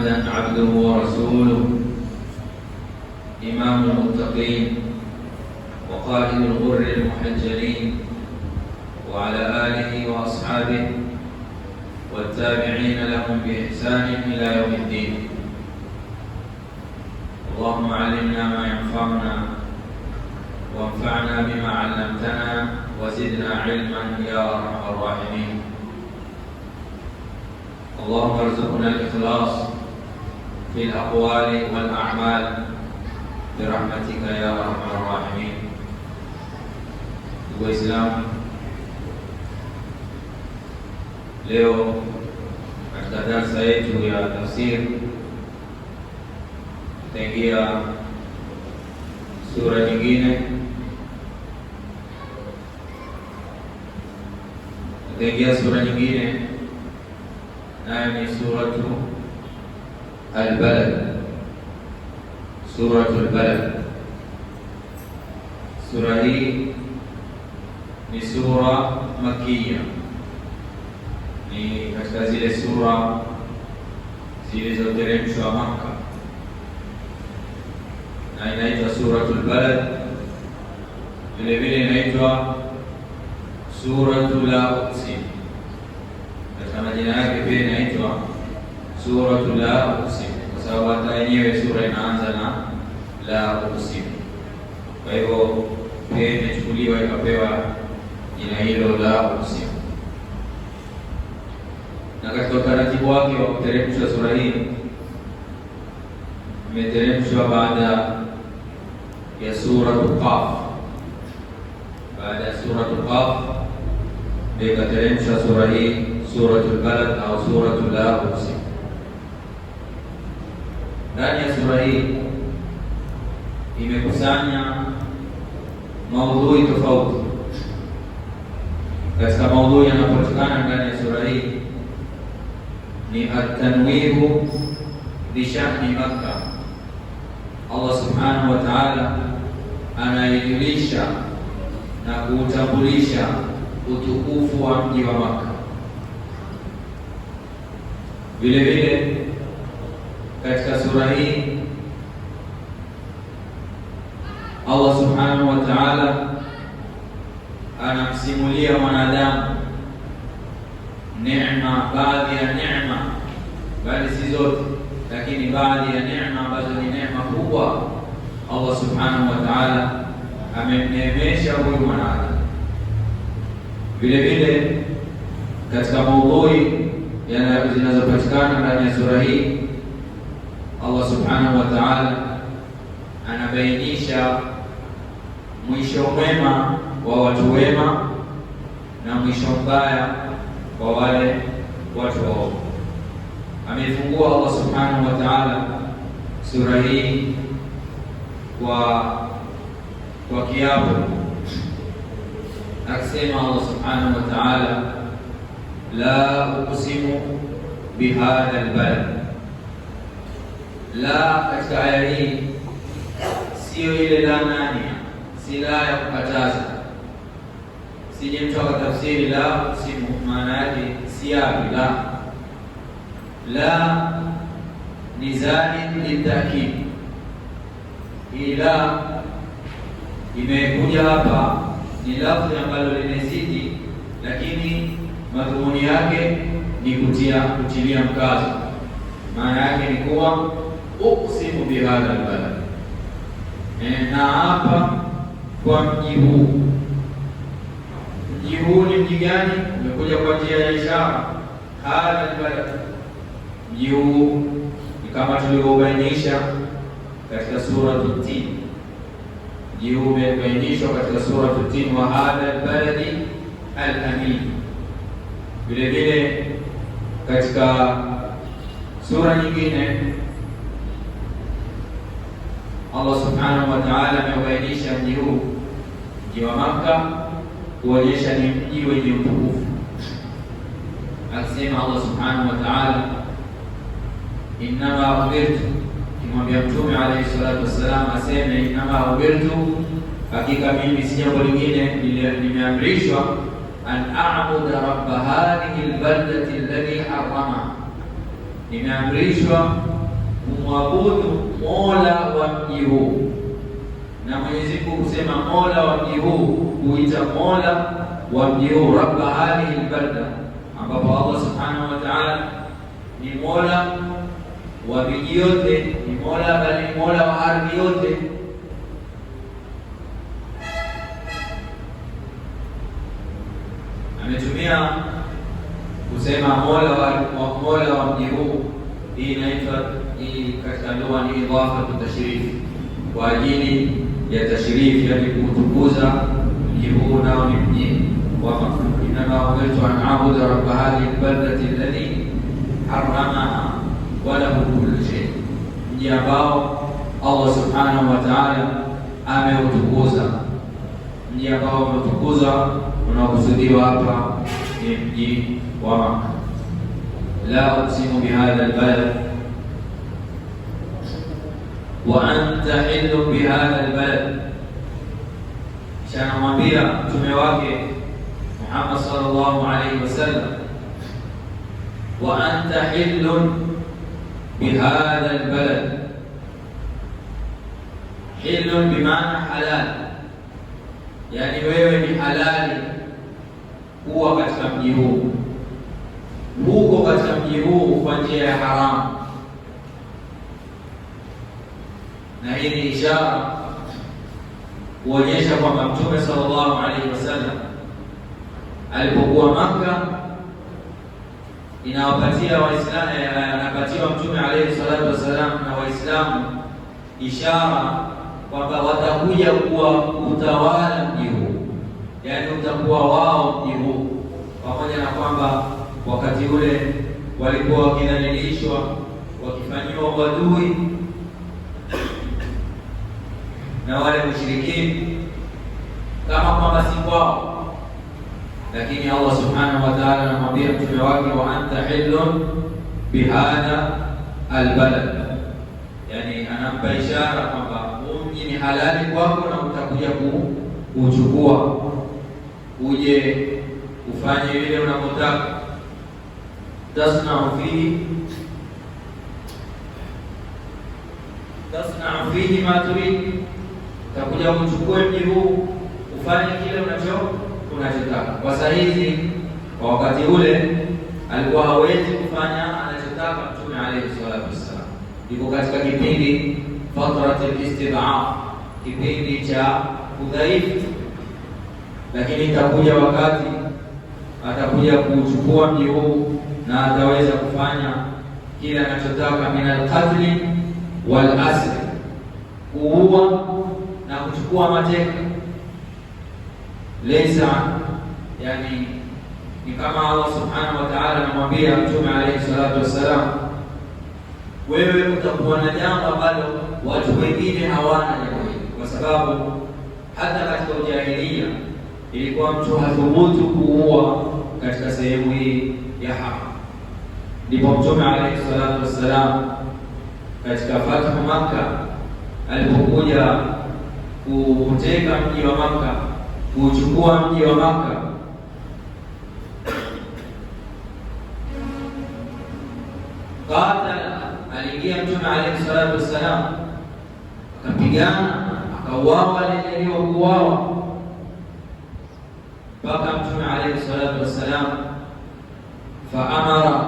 محمدا عبده ورسوله إمام المتقين وقائد الغر المحجلين وعلى آله وأصحابه والتابعين لهم بإحسان إلى يوم الدين. اللهم علمنا ما ينفعنا وانفعنا بما علمتنا وزدنا علما يا أرحم الراحمين. اللهم ارزقنا الإخلاص في الأقوال والأعمال برحمتك يا أرحم الراحمين. Waislamu, leo katika darasa yetu ya tafsiri tutaingia sura nyingine, nayo ni suratu Al-Balad. Suratu Al-Balad, sura hii ni sura Makia, ni katika zile sura zilizoteremshwa Makka, na inaitwa Suratul Balad. Vile vile inaitwa Suratul La Uqsim, katika majina yake pia inaitwa Suratul La Uqsim, kwa sababu hata yenyewe sura inaanza na La Uqsim. Kwa hivyo pia imechukuliwa ikapewa jina hilo La Uqsim. Na katika utaratibu wake wa kuteremshwa sura hii, imeteremshwa baada ya Suratul Qaf. Baada ya Suratul Qaf ndio ikateremshwa sura hii, Suratul Balad au Suratul La Uqsim. Ndani ya sura hii imekusanya maudhui tofauti. Katika maudhui yanayopatikana ndani ya sura hii ni at-tanwihu bi sha'ni Makkah. Allah subhanahu wa ta'ala anaijulisha na kuutambulisha utukufu wa mji wa Makkah. Vile vile katika sura hii Allah subhanahu wa ta'ala anamsimulia mwanadamu neema, baadhi ya neema, bali si zote, lakini baadhi ya neema ambazo ni neema kubwa Allah subhanahu wa ta'ala amemneemesha huyu mwanadamu. Vile vile katika maudhui zinazopatikana ndani ya sura hii, Allah subhanahu wa ta'ala anabainisha mwisho mwema wa watu wema na mwisho mbaya wa wale watu waovu. Amefungua Allah subhanahu wa ta'ala sura hii kwa kiapo, akisema Allah subhanahu wa ta'ala, la uqsimu bihadha albalad. La katika aya hii sio ile la nania, si la ya kukataza. Sije mtu akatafsiri la uqsimu maana yake siapi. La ni zani litakid. Hii la imekuja hapa ni lafzi ambalo limezidi, lakini madhumuni yake ni kutilia mkazo. Maana yake ni kuwa uqsimu bihadha albalad, na hapa kwa mji huu. Mji huu ni mji gani? Umekuja kwa njia ya ishara, hadha albalad. Mji huu ni kama tulivyobainisha katika Suratul Tin. Mji huu umebainishwa katika Suratul Tin, wa hadha albaladi al-amin. Vile vile katika sura nyingine Allah subhanahu wa ta'ala amebainisha mji huu, mji wa Makkah, kuonyesha ni mji wenye utukufu. Akisema Allah subhanahu wa ta'ala, innama umirtu, kimwambia Mtume alayhi salatu wassalam aseme innama umirtu, hakika mimi si jambo lingine nimeamrishwa, an a'budu rabba hadhihi albaldati alladhi harrama, nimeamrishwa kumwabudu mola wa mji huu. Na Mwenyezi Mungu kusema mola wa mji huu, kuita mola wa mji huu rabba hadhihi albalda, ambapo Allah subhanahu wa ta'ala ni mola wa miji yote, ni mola bali mola wa ardhi yote. Ametumia kusema mola wa mji huu. Hii inaitwa katika lugha ni idhafa tashrif, kwa ajili ya tashrif, yani kutukuza mji huu, nao ni mji wa Makka. Inama umirtu an a'budu rabba hadhihi albaldati alladhi harramaha wa lahu kullu shay, mji ambao Allah subhanahu wa ta'ala ameutukuza. Mji ambao umetukuza unaokusudiwa hapa ni mji wa Makka. La uqsimu bihadha albalad wa anta hillu bihadha albalad. Shanamwambia mtume wake Muhammad sallallahu alayhi wasallam, wa anta hillun bihadha albalad. Hillun bimaana halal, yani wewe ni halali kuwa katika mji huu, huko katika mji huu kwa njia ya haramu. Na hii ni ishara kuonyesha kwamba mtume sallallahu alaihi wasallam alipokuwa Makka, inawapatia Waislamu, anapatiwa mtume alaihi salatu wasallam na Waislamu ishara kwamba watakuja kuwa utawala mji huu, yani utakuwa wao mji huu, pamoja na kwamba wakati ule walikuwa wakinadhilishwa, wakifanyiwa uadui na wale mushrikini kama kwamba si kwao. Lakini Allah subhanahu wa ta'ala anamwambia mtume wake, wa anta hillun bihadha albalad, yani anampa ishara kwamba mji ni halali kwako na utakuja kuchukua, uje ufanye vile unavyotaka. Tasna'u fihi ma turid, utakuja kuchukua mji huu ufanye kile unachotaka. Kwa saa hizi, kwa wakati ule alikuwa hawezi kufanya anachotaka mtume alayhi salatu wassalam. Iko katika kipindi fatratul istid'af, kipindi cha udhaifu, lakini itakuja wakati atakuja kuchukua mji huu na ataweza kufanya kile anachotaka, min alqatli wal asri, kuua na kuchukua mateka. Laysa, yani ni kama Allah subhanahu wa ta'ala anamwambia mtume alayhi salatu wassalam, wewe utakuwa na jambo ambalo watu wengine hawana jambo hili, kwa sababu hata katika ujahilia ilikuwa mtu hathubutu kuua katika sehemu hii ya hapa. Ndipo mtume alayhi salatu wassalam katika fathu Makka alipokuja kuteka mji wa Makka, kuchukua mji wa Makka, qatala, aliingia mtume alayhi salatu wassalam akapigana, akauawa aliyejaliwa kuuawa, mpaka mtume alayhi salatu wassalam faamara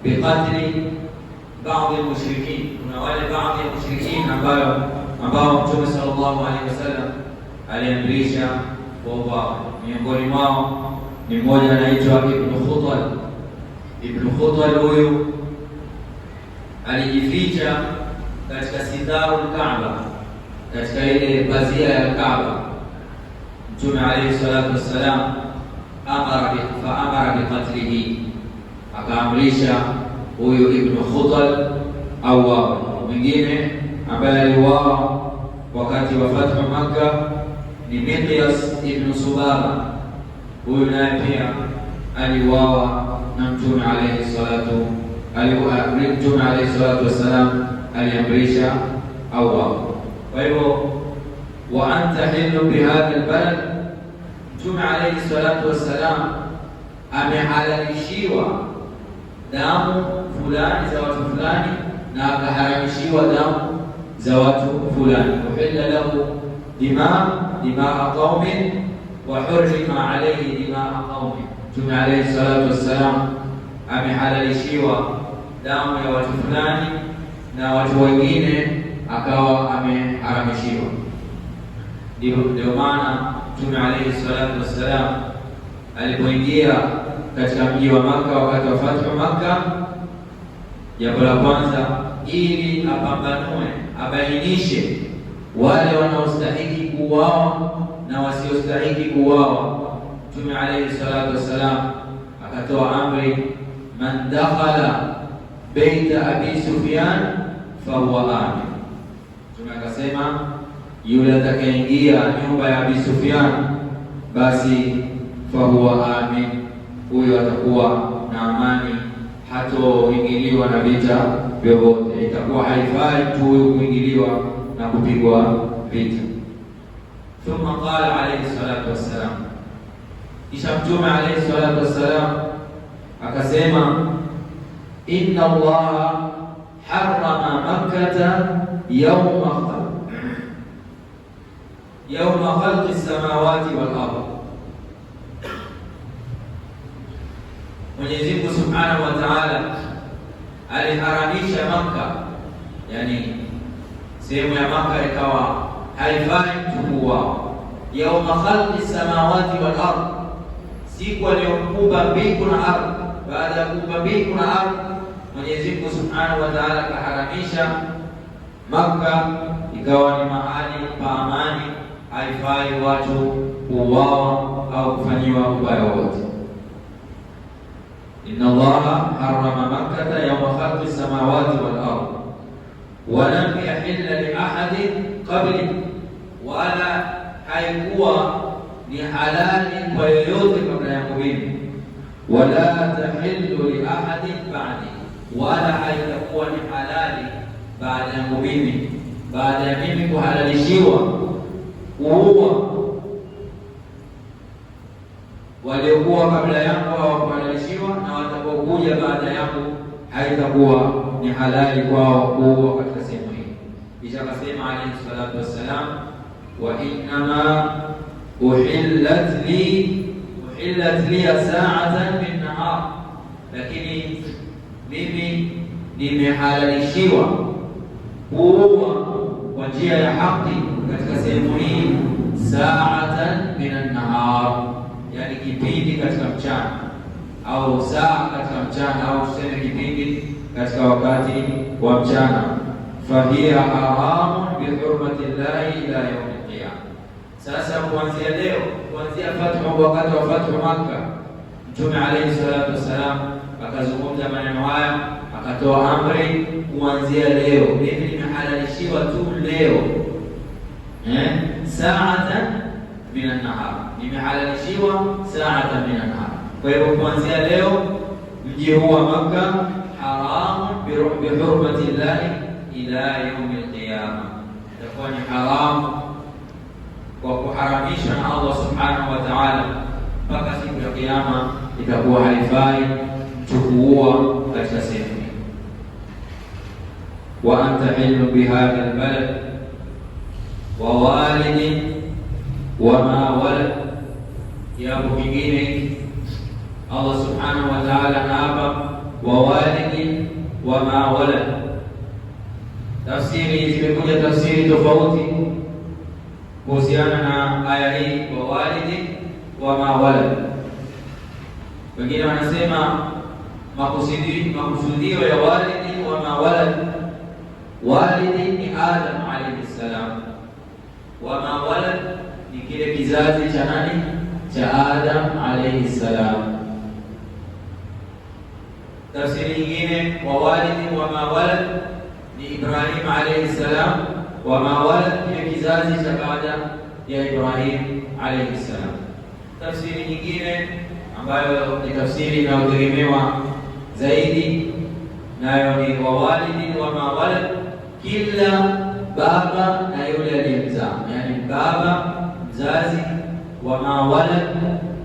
biqatli baadhi al-mushrikin. Kuna wale baadhi ya mushrikin ambao mtume sallallahu alayhi wasallam aliamrisha kuuawa. Miongoni mwao ni mmoja anaitwa Ibn Khutal. Ibn Khutal huyu alijificha katika sitarul Kaaba, katika ile pazia ya Kaaba. Mtume alayhi salatu wassalam faamara biqatlihi, akaamrisha huyu Ibn Khutal auawe. Mwingine ambaye aliuawa wakati wa fathu Makka ni Miqyas ibn Subaba. Huyu naye pia aliuawa na Mtume alayhi salatu wassalam aliamrisha auawe. Kwa hivyo, wa anta hillu bihadha albalad, Mtume alayhi salatu wassalam amehalalishiwa damu fulani za watu fulani na akaharamishiwa damu za watu fulani. Uhilla lahu dimaa qaumin wa hurrima alayhi dimaa qaumin. Mtume alayhi salatu wassalam amehalalishiwa damu ya watu fulani na watu wengine akawa ameharamishiwa. Ndio maana Mtume alayhi salatu wassalam alipoingia katika mji wa Makka wakati wa fathu Makka, jambo la kwanza ili apambanue, abainishe wale wanaostahili kuuawa na wasiostahili kuuawa, Mtume alayhi salatu wassalam akatoa amri, man dakhala baita abi Sufyan fahuwa amin. Mtume akasema yule atakayeingia nyumba ya Abi Sufyan basi fahuwa amin, huyo atakuwa na amani, hatoingiliwa na vita vyovyote. Itakuwa haifai mtu huyu kuingiliwa na kupigwa vita. Thumma qala alayhi salatu wassalam, kisha Mtume alayhi salatu wassalam akasema, inna Allaha harrama Makkata yawma khalqi samawati wal ardh. Mwenyezi Mungu Subhanahu wa Ta'ala aliharamisha Makka, yani sehemu ya Makka ikawa haifai mtu kuuawa, yawma khalqi samawati wal ardh, siku aliyoumba mbingu na ardhi. Baada ya kuumba mbingu na ardhi, Mwenyezi Mungu Subhanahu wa Ta'ala kaharamisha Makka ikawa ni mahali pa amani, haifai watu kuuawa au kufanyiwa ubaya wote. Inna Allaha harrama Makkata yawma khalqi samawati wal ardh wa lam yahilla li ahadin qabli, wala haikuwa ni halali kwa yoyote kabla yangu mimi, wala tahillu li ahadin ba'di, wala haitakuwa ni halali baada yangu mimi, baada ya mimi kuhalalishiwa kuua. Waliokuwa kabla yangu hawakuhalalishiwa, na watakaokuja baada yangu haitakuwa ni halali kwao kuua katika sehemu hii. Kisha akasema alayhi salatu wassalam, wa innama uhillat li sa'atan min nahar, lakini mimi nimehalalishiwa kuua kwa njia ya haki katika sehemu hii, sa'atan min an-nahar, yani kipindi katika mchana, au saa katika mchana, au tuseme kipindi katika wakati wa mchana. Fahiya haramun bihurmati llahi ila yaum al-qiyama. Sasa kuanzia leo, kuanzia fathu, wakati wa fathu Makka, Mtume alayhi salatu wassalam akazungumza maneno haya, akatoa amri, kuanzia leo mimi nimehalalishiwa tu leo sa'atan min an-nahar, nimehalalishiwa sa'atan min an-nahar. Kwa hivyo kuanzia leo mji huu wa Makka haramu bihurmati llahi ila yaum al-qiyama, itakuwa ni haramu kwa kuharamishwa na Allah Subhanahu wa Ta'ala mpaka siku ya Kiyama. Itakuwa haifai mtu kuua katika sehemu hii. Wa anta hillu bihadha albalad wa walidin wa ma walad. Jambo kingine Allah Subhanahu wa Ta'ala anaapa wa walidin wa ma walad. Tafsiri zimekuja tafsiri tofauti kuhusiana na aya hii, wa walidin wa ma walad. Wengine wanasema makusudio ya walidi wa ma walad, walidi ni Adam alayhi salam, wa ma walad ni kile kizazi cha nani? Cha Adam alayhi salam. Tafsiri nyingine, wa walidi wa ma walad ni Ibrahim alayhi salam, wa ma walad ni kizazi cha baada ya Ibrahim alayhi salam. Tafsiri nyingine ambayo ni tafsiri inayotegemewa zaidi nayo ni wa walidin wa ma walad, kila baba na yule aliyemzaa, yani baba mzazi, wa ma walad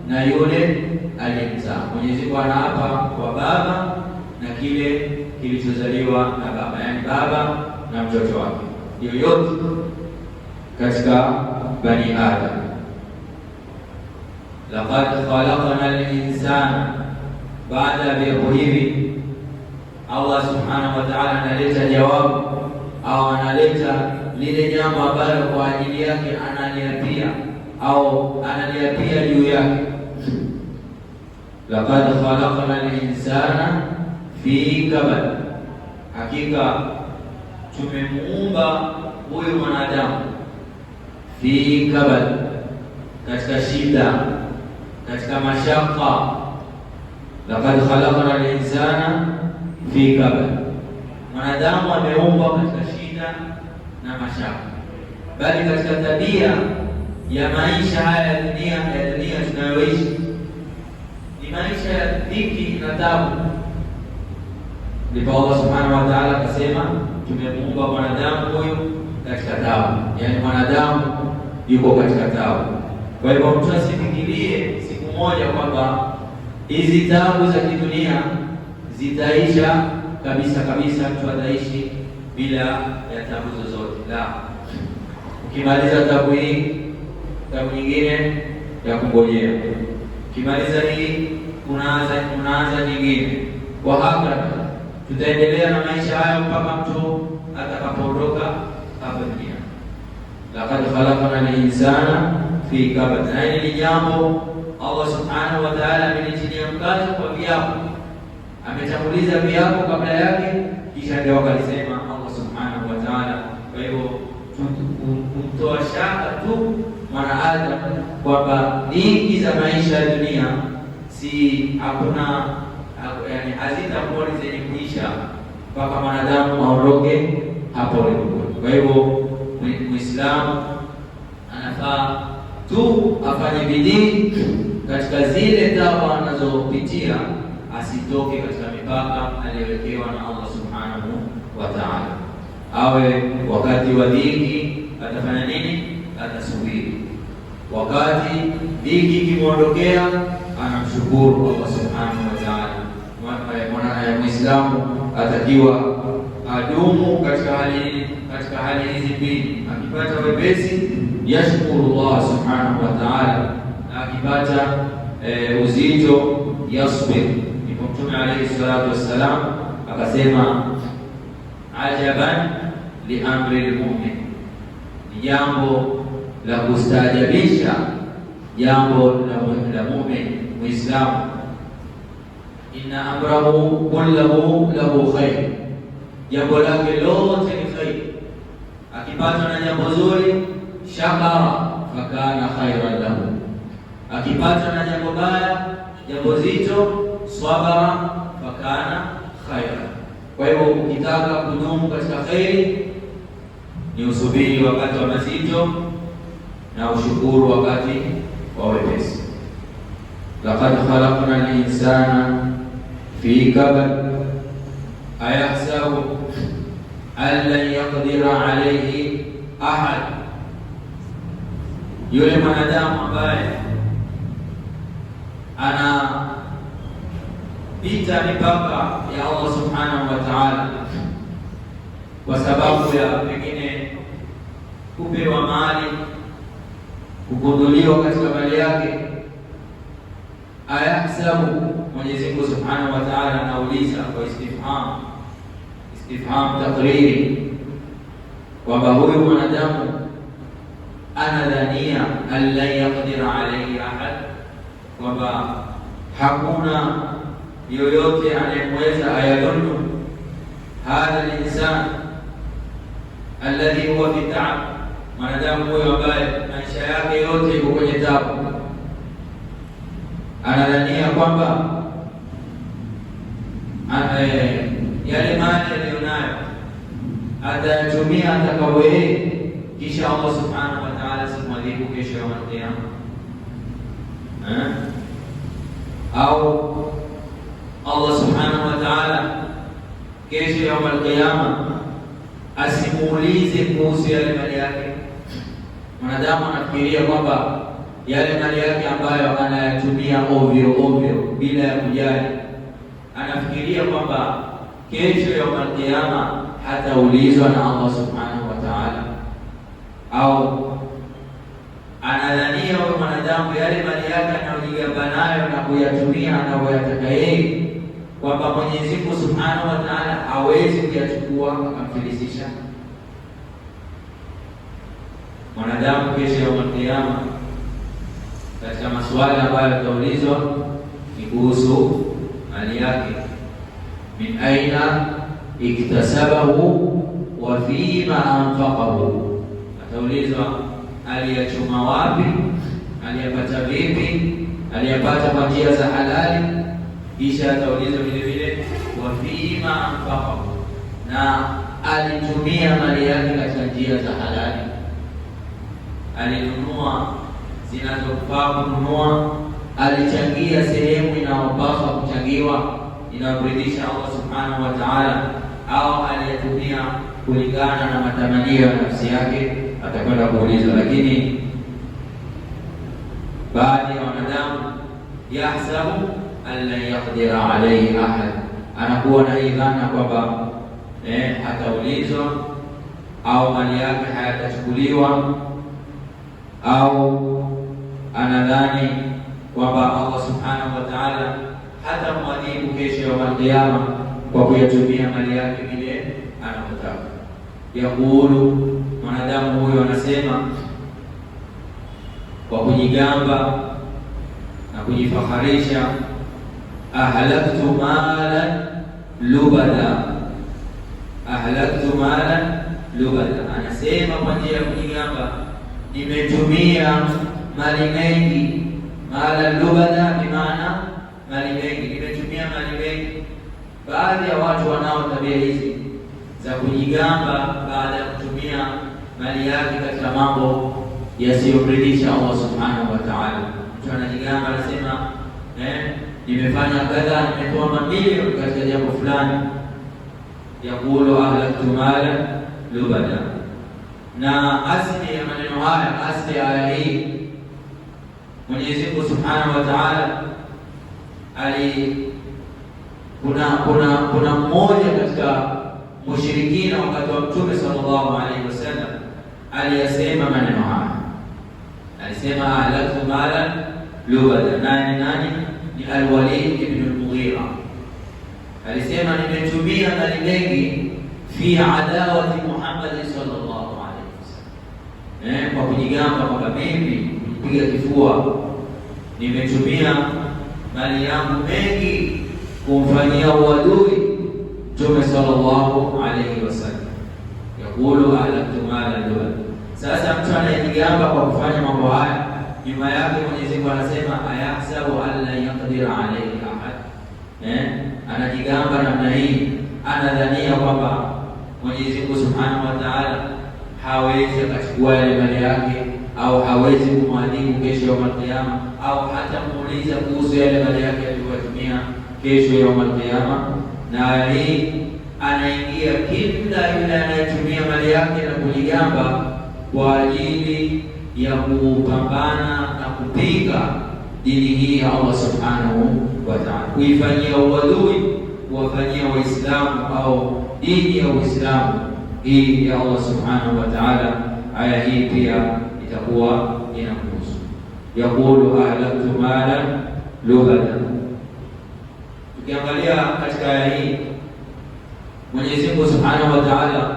na yule aliyemzaa. Mwenyezi Mungu anaapa kwa baba na kile kilichozaliwa na baba, yaani baba na mtoto wake, yoyote katika bani Adam. Laqad khalaqna al-insana, baada ya vyepo hivi Allah subhanahu wa ta'ala analeta jawabu au analeta lile jambo ambalo kwa ajili yake ananiapia au ananiapia juu yake. Laqad khalaqna al-insana fi kabad, hakika tumemuumba huyu mwanadamu fi kabad, katika shida, katika mashaka. Laqad khalaqna al-insana fi kabad, mwanadamu ameumbwa katika shida na mashaka, bali katika tabia ya maisha haya ya dunia tunayoishi ni maisha ya dhiki na taabu. Ndipo Allah subhanahu wa ta'ala akasema tumemuumba mwanadamu huyu katika taabu, yaani mwanadamu yuko katika taabu. Kwa hivyo mtu asifikirie siku moja kwamba hizi taabu za kidunia zitaisha kabisa kabisa, mtu ataishi bila ya taabu zozote. La, ukimaliza taabu hii, taabu nyingine ya kungojea. Ukimaliza hii, unaanza nyingine. Kwa hakika tutaendelea na maisha hayo mpaka mtu atakapoondoka hapa duniani. Laqad khalaqna al-insana fi kabad, na hili jambo Allah subhanahu wa ta'ala amelitilia mkazo kwa viapo, ametanguliza viapo kabla yake, kisha ndio akalisema Allah subhanahu wa ta'ala. Kwa hivyo kumtoa shaka tu mwanadamu kwamba nyingi za maisha ya dunia si hakuna, yani hazitakuwa ni zenye kuisha mpaka mwanadamu aondoke hapo ulimwenguni. Kwa hivyo Muislamu anafaa tu afanye bidii katika zile dawa anazopitia, asitoke katika mipaka aliyowekewa na Allah subhanahu wa ta'ala. Awe wakati wa dhiki atafanya nini? Atasubiri. Wakati dhiki kimwondokea, anamshukuru Allah subhanahu wa ta'ala. Muislamu atakiwa adumu katika hali hizi mbili. Akipata wepesi, yashkuru Allah subhanahu wa ta'ala, na akipata uzito, yasbir. Ndipo Mtume alayhi salatu wassalam akasema, ajaban li amri al-mu'min, ni jambo la kustaajabisha jambo la mu'min Muislamu. Inna amrahu kullahu lahu khair, jambo lake lote ni khair. Akipata na jambo zuri, shakara fakana khairan lahu. Akipata na jambo baya, jambo zito, sabara fakana khairan. Kwa hivyo ukitaka kudumu katika khairi, ni usubiri wakati wa mazito na ushukuru wakati wa wepesi. Laqad khalaqna al-insana fi kabad ayahsabu an lan yaqdira alayhi ahad, yule mwanadamu ambaye anapita mipaka ya Allah subhanahu wa ta'ala kwa sababu ya pengine kupewa mali, kugunduliwa katika mali yake. Ayahsabu, Mwenyezi Mungu subhanahu wa ta'ala anauliza kwa istifham takriri, kwamba huyu mwanadamu anadhania an lan yaqdira alayhi ahad, kwamba hakuna yoyote anayemweza. Ayadhunnu hadha al-insan alladhi huwa fi ta'ab, mwanadamu huyo ambaye maisha yake yote iko kwenye taabu, anadhania kwamba yale mali aliyonayo atayatumia atakavyo yeye, kisha Allah subhanahu wa ta'ala simwadhibu kesho ya Kiyama. Au Allah subhanahu wa ta'ala kesho ya Kiyama asimuulize kuhusu yale mali yake. Mwanadamu anafikiria kwamba yale mali yake ambayo anayatumia ovyo ovyo bila ya kujali, anafikiria kwamba kesho ya Kiyama hataulizwa na Allah subhanahu wa ta'ala, au anadhania huyo mwanadamu yale mali yake anayojigamba nayo na kuyatumia anayoyataka yeye, kwamba Mwenyezi Mungu subhanahu wa ta'ala hawezi kuyachukua akamfilisisha mwanadamu kesho ya Kiyama. Katika maswali ambayo yataulizwa ni kuhusu mali yake, min aina iktasabahu wa fima anfaqahu. Ataulizwa aliyachuma wapi, aliyapata vipi, aliyapata kwa njia za halali. Kisha ataulizwa vile vile wa fima anfaqahu, na alitumia mali yake katika njia za halali. Alinunua zinazofaa kununua, alichangia sehemu inayopaswa kuchangiwa inayomridhisha Allah subhanahu wa ta'ala, au aliyatumia kulingana na matamanio ya nafsi yake, atakwenda kuulizwa. Lakini baadhi ya wanadamu yahsabu an la yaqdira alayhi ahad, anakuwa na dhana kwamba hataulizwa au mali yake hayatachukuliwa, au anadhani kwamba Allah subhanahu wa ta'ala hata mwadhibu kesho ya Kiyama kwa kuyatumia mali yake vile anavyotaka. Yakulu, mwanadamu huyo anasema kwa kujigamba na kujifaharisha, ahlaktu malan lubada, ahlaktu malan lubada. Anasema kwa njia ya kujigamba, nimetumia mali mengi. Mala lubada bimaana mali mengi, nimetumia mali mengi. Baadhi ya watu wanao tabia hizi za kujigamba baada ya kutumia mali yake katika mambo yasiyomridhisha Allah subhanahu wa ta'ala. Mtu anajigamba anasema, nimefanya kadha, nimetoa mamilioni katika jambo fulani. Yakulu ahlaktu mala lubada. Na asili ya maneno haya, asili ya aya hii, Mwenyezi Mungu subhanahu wa ta'ala kuna mmoja katika mushrikina wakati wa Mtume sallallahu alaihi wasallam aliyasema maneno haya, alisema ahlaktu malan lubada. Nani? Ni Al-Walid ibn al-Mughira. Alisema nimetumia mali mengi fi adawati Muhammad sallallahu alaihi wasallam, kwa kujigamba kwamba mimi kujipiga kifua, nimetumia mali yangu mengi kumfanyia uadui Mtume sallallahu alaihi wasallam. Yakulu ahlaktu malan lubada. Sasa mtu anayejigamba kwa kufanya mambo haya, nyuma yake Mwenyezi Mungu anasema ayahsabu an la yaqdira alayhi ahad. Anajigamba namna hii, anadhania kwamba Mwenyezi Mungu subhanahu wa ta'ala hawezi akachukua yale mali yake, au hawezi kumwadhibu kesho ya Kiyama, au hata muuliza kuhusu yale mali yake aliyotumia kesho ya Kiyama. Na hii anaingia kila yule anayetumia mali yake na kujigamba kwa ajili ya kupambana na kupinga dini hii ya Allah subhanahu wa ta'ala, kuifanyia uadui, kuwafanyia Waislamu au dini ya Uislamu hii ya Allah subhanahu wa ta'ala. Aya hii pia itakuwa inakuhusu. Yakulu ahlaktu malan lubada. Tukiangalia katika aya hii, Mwenyezi Mungu subhanahu wa ta'ala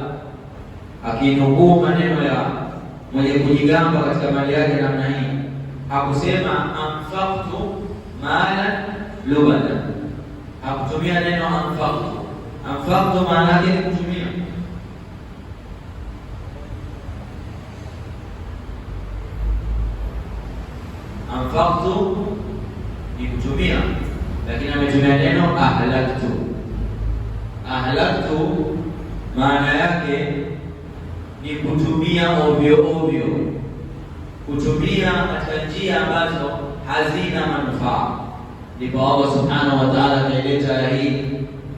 akinukuu maneno ya mwenye kujigamba katika mali yake namna hii, hakusema anfaqtu malan lubada, hakutumia neno anfaqtu. Anfaqtu maana yake ni kutumia. Anfaqtu ni kutumia, lakini ametumia neno ahlaktu. Ahlaktu maana yake ni kutumia ovyo ovyo, kutumia katika njia ambazo hazina manufaa. Ndipo Allah subhanahu wa ta'ala akaileta aya hii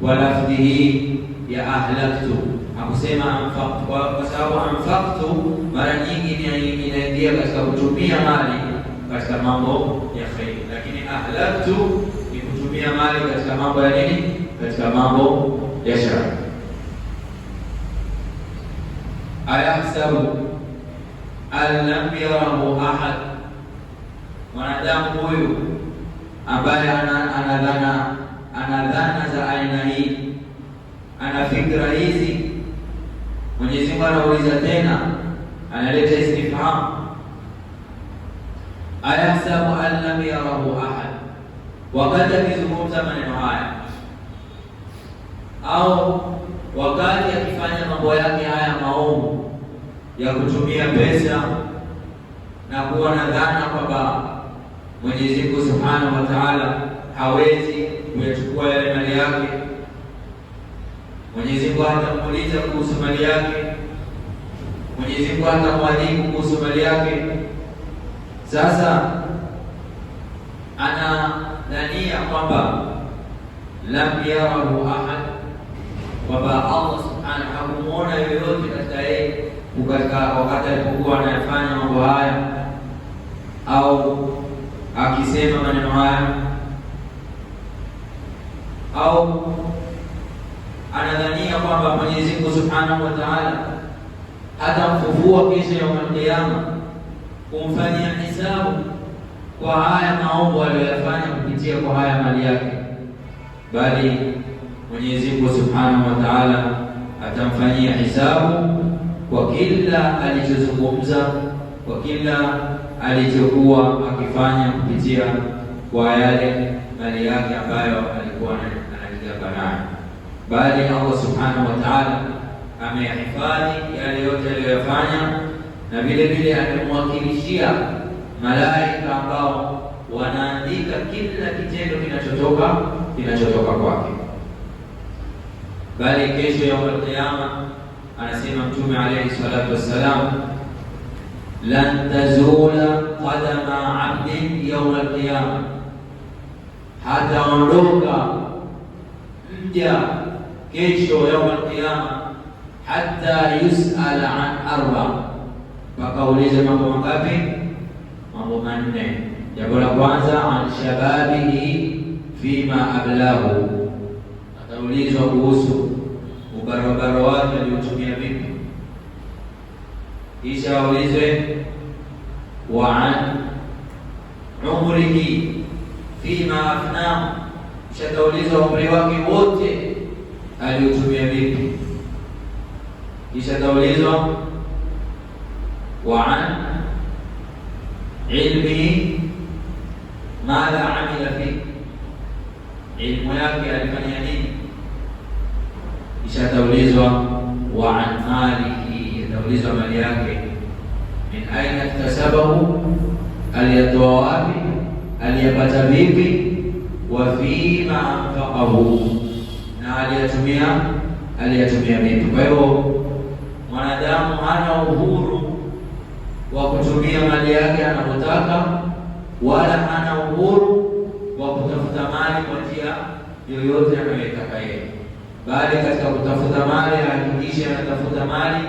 kwa lafdhi hii ya ahlaktu, hakusema anfaqtu, kwa sababu anfaqtu mara nyingi inaingia katika kutumia mali katika mambo ya khair, lakini ahlaktu ni kutumia mali katika mambo ya nini? Katika mambo yashrab. Ayahsabu an lam yarahu ahad, mwanadamu huyu ambaye ana dhana za aina hii, ana fikra hizi, Mwenyezi Mungu anauliza tena, analeta istifham, ayahsabu an lam yarahu ahad. Wakati akizungumza maneno haya au wakati akifanya mambo yake haya maovu ya kutumia pesa na kuwa na dhana kwamba Mwenyezi Mungu Subhanahu wa Ta'ala hawezi kuyachukua yale mali yake, Mwenyezi Mungu hatamuuliza kuhusu mali yake, Mwenyezi Mungu hatamwadhibu kuhusu mali yake. Sasa anadhania kwamba lam yarahu ahad, kwamba Allah Subhanahu hakumuona yoyote katika yeye wakati alipokuwa anayafanya mambo haya au akisema maneno haya, au anadhania kwamba Mwenyezi Mungu Subhanahu wa Ta'ala hatamfufua kesho ya Kiyama kumfanyia hisabu kwa haya maovu aliyofanya kupitia kwa haya mali yake, bali Mwenyezi Mungu Subhanahu wa Ta'ala atamfanyia hisabu kwa kila alichozungumza, kwa kila alichokuwa akifanya kupitia kwa yale mali yake ambayo alikuwa anajigamba nayo. Bali Allah Subhanahu wa Ta'ala ameyahifadhi yale yote aliyofanya, na vile vile amemwakilishia malaika ambao wanaandika kila kitendo kinachotoka kwake. Bali kesho ya Kiyama anasema Mtume alayhi salatu wassalam, lan tazula qadama abdin yawm al-qiyama, hataondoka mja kesho yawm al-qiyama hatta yus'ala an arba, pakaulize mambo mangapi? Mambo manne. Jambo la kwanza, an shababihi fima ablahu, ataulizwa kuhusu ubarabara wake aliotumia vipi. Kisha aulizwe wa an umrihi fima afnahu, kisha ataulizwa umri wake wote aliotumia vipi. Kisha ataulizwa wa an ilmihi madha amila fi, ilmu yake alifanya nini. Kisha ataulizwa wa an malihi, ataulizwa mali yake, min aina iktasabahu, aliyatoa wapi, aliyapata vipi, wa fima anfaqahu, na aliyatumia vipi. Kwa hivyo mwanadamu hana uhuru wa kutumia mali yake anapotaka, wala hana uhuru wa kutafuta mali kwa njia yoyote anayotaka yeye, bali katika kutafuta mali ahakikishe anatafuta mali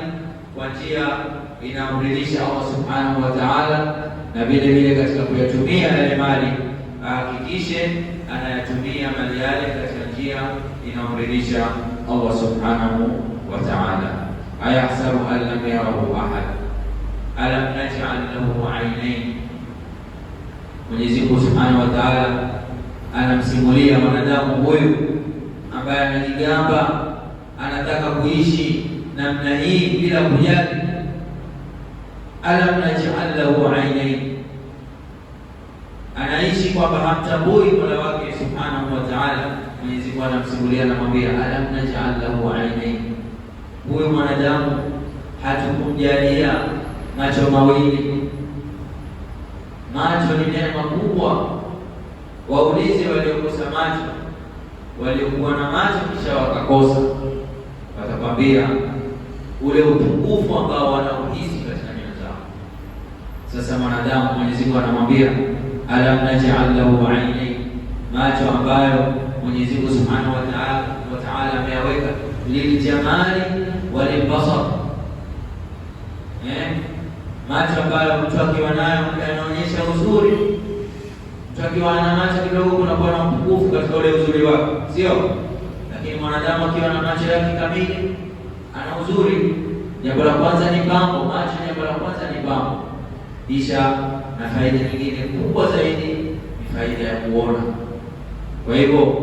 kwa njia inamridhisha Allah Subhanahu wa Ta'ala, na vile vile katika kuyatumia yale mali ahakikishe anayatumia mali yale katika njia inamridhisha Allah Subhanahu wa Ta'ala. Ayahsabu an lam yarahu ahad alam naj'al lahu 'aynayn. Mwenyezi Mungu Subhanahu wa Ta'ala anamsimulia mwanadamu huyu ambaye anajigamba anataka kuishi namna hii bila kujali. Alam naj'al lahu 'aynayn, anaishi kwamba hamtambui Mola wake Subhanahu wa Ta'ala. Mwenyezi Mungu anamsimulia, anamwambia alam naj'al lahu 'aynayn, huyu mwanadamu hatukumjalia macho mawili. Macho ni neema kubwa. Waulize waliokosa macho, waliokuwa na macho kisha wakakosa, watakwambia ule upungufu ambao wanauhisi katika nyoyo zao. Sasa mwanadamu, Mwenyezi Mungu anamwambia alam naj'al lahu 'aynayn, macho ambayo Mwenyezi Mungu Subhanahu wa Ta'ala ameyaweka liljamali walilbasar, macho ambayo mtu akiwa nayo yanaonyesha uzuri. Mtu akiwa na macho kidogo kunakuwa na upungufu katika ule uzuri wake, sio? Lakini mwanadamu akiwa na macho yake kamili ana uzuri. Jambo la kwanza ni pambo, macho jambo la kwanza ni pambo. Kisha na faida nyingine kubwa zaidi ni faida ya kuona. Kwa hivyo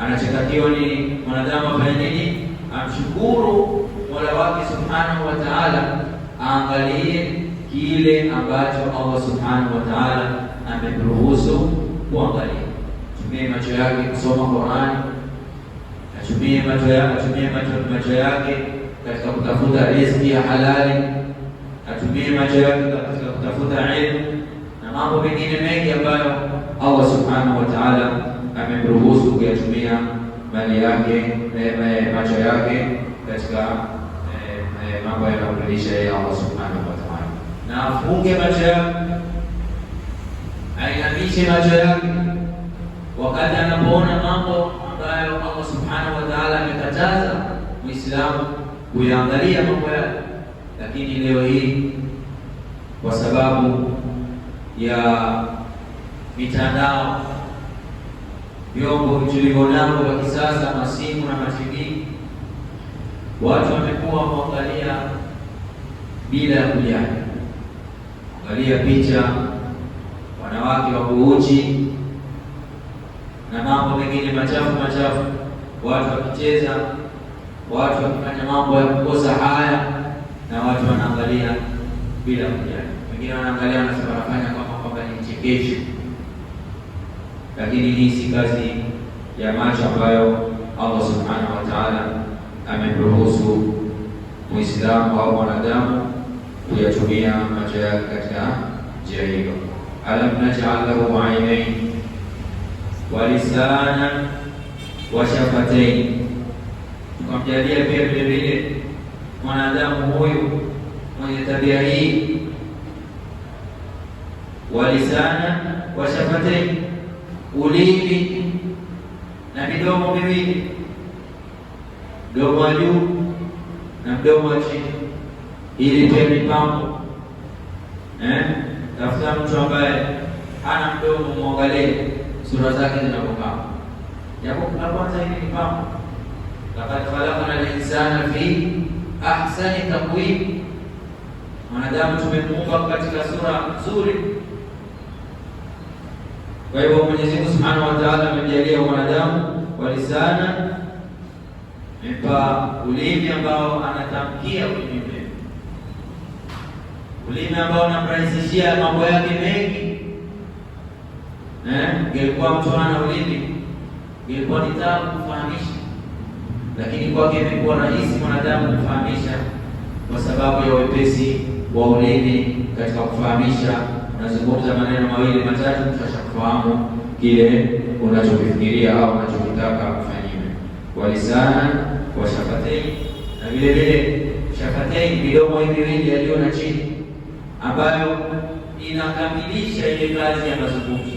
anachotakiwa ni mwanadamu afanye nini? Amshukuru Mola wake Subhanahu wa Ta'ala, aangalie kile ambacho Allah Subhanahu wa Ta'ala amemruhusu kuangalia. Tumie macho yake kusoma Qur'ani, atumie macho yake katika kutafuta riziki ya halali, atumie macho yake katika kutafuta ilmu na mambo mengine mengi ambayo Allah Subhanahu wa Ta'ala amemruhusu kuyatumia mali yake, macho yake katika mambo yanayomridhisha yeye Allah Subhanahu wa Ta'ala. Na afunge macho yake, ainamishe macho yake wakati anapoona mambo ambayo Allah Subhanahu wa Ta'ala amekataza Muislamu kuyaangalia mambo yake. Lakini leo hii kwa sababu ya mitandao, vyombo vilivyonavyo vya kisasa, masimu na mativi, watu wamekuwa kuangalia bila ya kujali, angalia picha, wanawake wako uchi na mambo mengine machafu, watu wakicheza, watu wakifanya mambo ya kukosa haya, na watu wanaangalia bila kujali. Wengine wanaangalia wanasema wanafanya kwamba ni chekesho, lakini hii si kazi ya macho ambayo Allah Subhanahu wa Ta'ala amemruhusu Muislamu au mwanadamu kuyatumia macho yake katika njia hiyo. Alam naj'al lahu 'aynayn wa lisanan wa shafatayn, tukamjalia pia vile vile mwanadamu huyu mwenye tabia hii, wa lisanan wa shafatayn, ulimi na midomo miwili, mdomo wa juu na mdomo wa chini, ili pia ni pambo. Tafuta mtu ambaye hana mdomo, muangalie sura zake zinapokaa. Jambo la kwanza hili ni pambo. Laqad khalaqna al-insana fi ahsani taqwim, mwanadamu tumemuumba katika sura nzuri. Kwa hivyo Mwenyezi Mungu Subhanahu wa Ta'ala amejalia mwanadamu wa lisana, mpa ulimi ambao anatamkia ulimi ambao unamrahisishia mambo yake mengi. Ingekuwa mtu ana ulimi, ingekuwa ni tabu kufahamisha, lakini kwake imekuwa rahisi mwanadamu kufahamisha kwa sababu ya wepesi wa ulimi katika kufahamisha. Unazungumza maneno mawili matatu, mtu ashakufahamu kile unachokifikiria au unachokitaka kufanyiwe. Walisana wa shafatain, na vile vile shafatain, midomo hii miwili yaliyo na chini, ambayo inakamilisha ile kazi ya mazungumzo,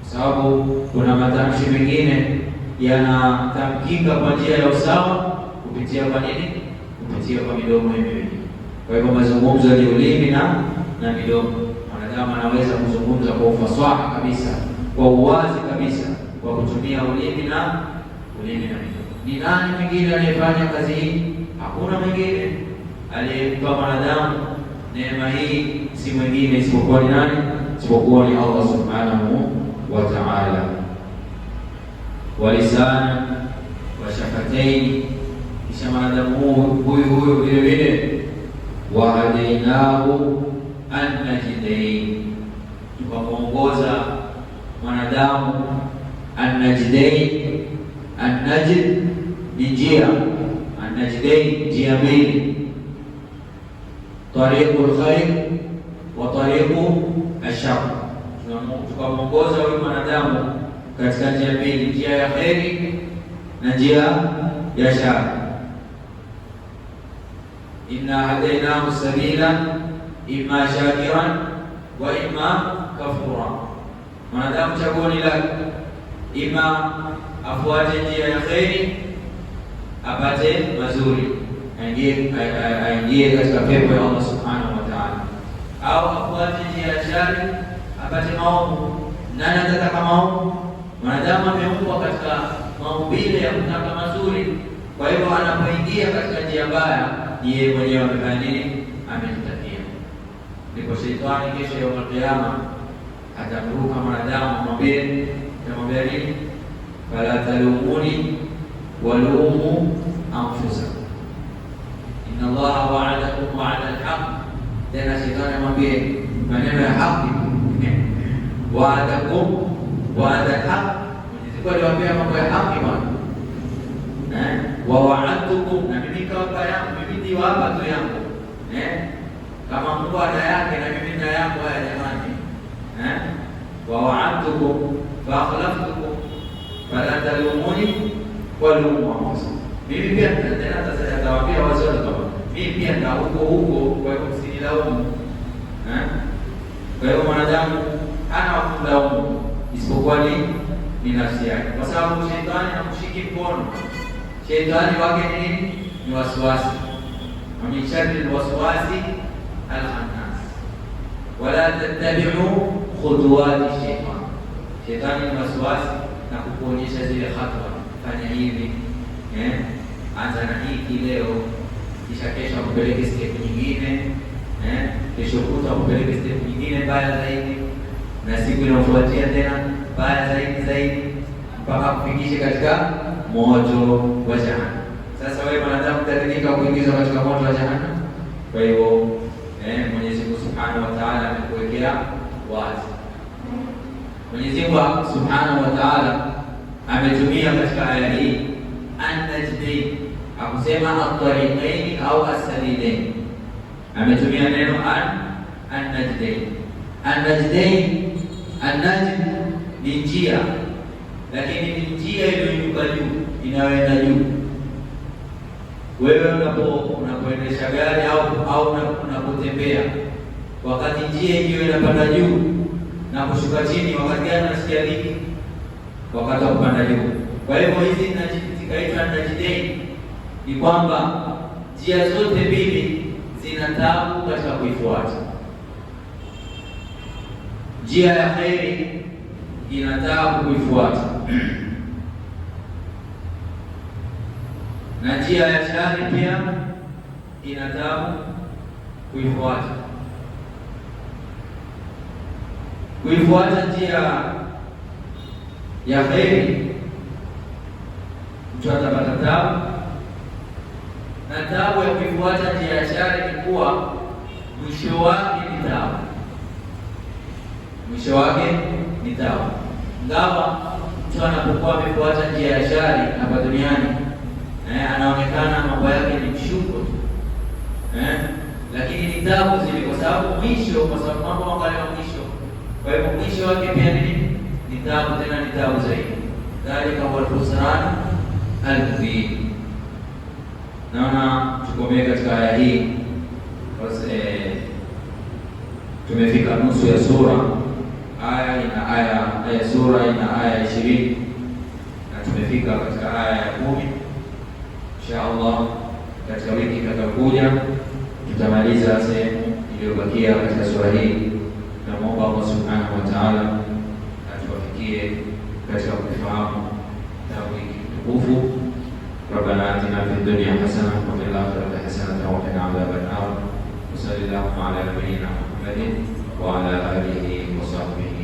sababu kuna matamshi mengine yanatamkika kwa njia ya usawa kupitia kwa nini? Kupitia kwa midomo hii miwili. Kwa hivyo mazungumzo ni ulimi na midomo. Mwanadamu anaweza kuzungumza kwa ufasaha kabisa, kwa uwazi kabisa, kwa kutumia ulimi na midomo. Ni nani mwingine aliyefanya kazi hii? Hakuna mwingine. Aliyempa mwanadamu neema hii si mwingine isipokuwa ni nani? Isipokuwa ni Allah Subhanahu wa Ta'ala. Walisana wa shafataini, kisha mwanadamu huyu vile vile wahadainahu an-najdain, tukamuongoza mwanadamu an-najdain. An-najd ni njia, an-najdain njia mbili, tariqul khair wa tariqu ash-shar. Tukamuongoza huyu mwanadamu katika njia mbili, njia ya kheri na njia ya shari. Inna hadainahu sabila imma shakiran wa imma kafura. Mwanadamu chaguo ni lake, ima afuate njia ya kheri apate mazuri, aingie katika pepo ya Allah Subhanahu wa Ta'ala, au afuate njia ya shari apate maovu. Nani atataka maovu? Mwanadamu ameumbwa katika maumbile ya kutaka mazuri, Kwa hivyo anapoingia katika njia mbaya, yeye mwenyewe amefanya nini? Amejitakia. Ndipo shetani kesho ya kiyama atamruka mwanadamu, amwambia nini? Fala talumuni walumu anfusakum inna Allaha wa'adakum wa'ada al-haq. Tena shetani amwambia maneno ya haki, wa'adakum wa'ada al-haq. Mwenyezi Mungu aliwaambia mambo ya haki bwana, wa wa'adtukum, na mimi kawapa yangu, mimi ndio hapa tu yangu, kama Mungu ana yake na mimi na yangu. Haya jamani, wa wa'adtukum fa akhlaftukum fala talumuni walumu anfusakum. Mimi pia tena atawaambia wazote kama mimi pia ndio huko, kwa hiyo msinilaumu. Kwa hiyo mwanadamu hana wakulaumu isipokuwa ni nafsi yake, kwa sababu shetani anakushiki mkono. Shetani wake ni nini? Ni wasiwasi. Min sharri alwaswasi alkhannas wala tattabi'u khutuwati shaytan. Shetani ni wasiwasi na kukuonyesha zile hatua, fanya hivi, anza na hiki leo, kisha kesho akupeleke step nyingine, kesho kutwa akupeleke step nyingine mbaya zaidi, na siku inayofuatia tena mbaya zaidi, mpaka kufikisha katika moto wa jahannam. Sasa wewe mwanadamu utaridhika kuingizwa katika moto wa jahannam? Kwa hivyo Mwenyezi Mungu Subhanahu wa Ta'ala amekuwekea wazi. Mwenyezi Mungu Subhanahu wa Ta'ala ametumia katika aya hii an-najdain, akusema at-tariqain au as-sabilain. Ametumia neno an-najdain. An-najdain, an-najd ni njia, lakini ni njia iliyoinuka juu, inayoenda juu. Wewe unapoendesha gari au unapotembea, wakati njia hiyo inapanda juu na kushuka chini, wakati gani unasikia dhiki? Wakati wa kupanda juu. Kwa hivyo hizi zikaitwa najdain, ni kwamba njia zote mbili zina taabu katika kuifuata. Njia ya kheri ina taabu kuifuata, na njia ya shari pia ina taabu kuifuata. Kuifuata njia ya kheri, mtu atapata taabu, na taabu ya kuifuata njia ya shari ni kuwa mwisho wake ni taabu. Mwisho wake ni taabu. Ingawa mtu anapokuwa amefuata njia ya shari hapa duniani, anaonekana mambo yake ni mshuko, lakini ni taabu zile, kwa sababu mambo yangalia mwisho. Kwa hivyo mwisho wake pia ni taabu, tena ni taabu zaidi. Dhalika huwa al-khusran al-mubin. Naona tukomee katika aya hii, tumefika nusu ya sura. Sura ina aya 20 na tumefika katika aya ya 10. Inshallah katika wiki itakayokuja tutamaliza sehemu iliyobakia katika sura hii. Naomba Allah Subhanahu wa Ta'ala atuwafikie katika kufahamu kitabu hiki tukufu. Rabbana atina fid dunya hasana wa fil akhirati hasana wa qina adhaban nar. Sallallahu ala nabiyyina Muhammadin wa ala alihi wa sahbihi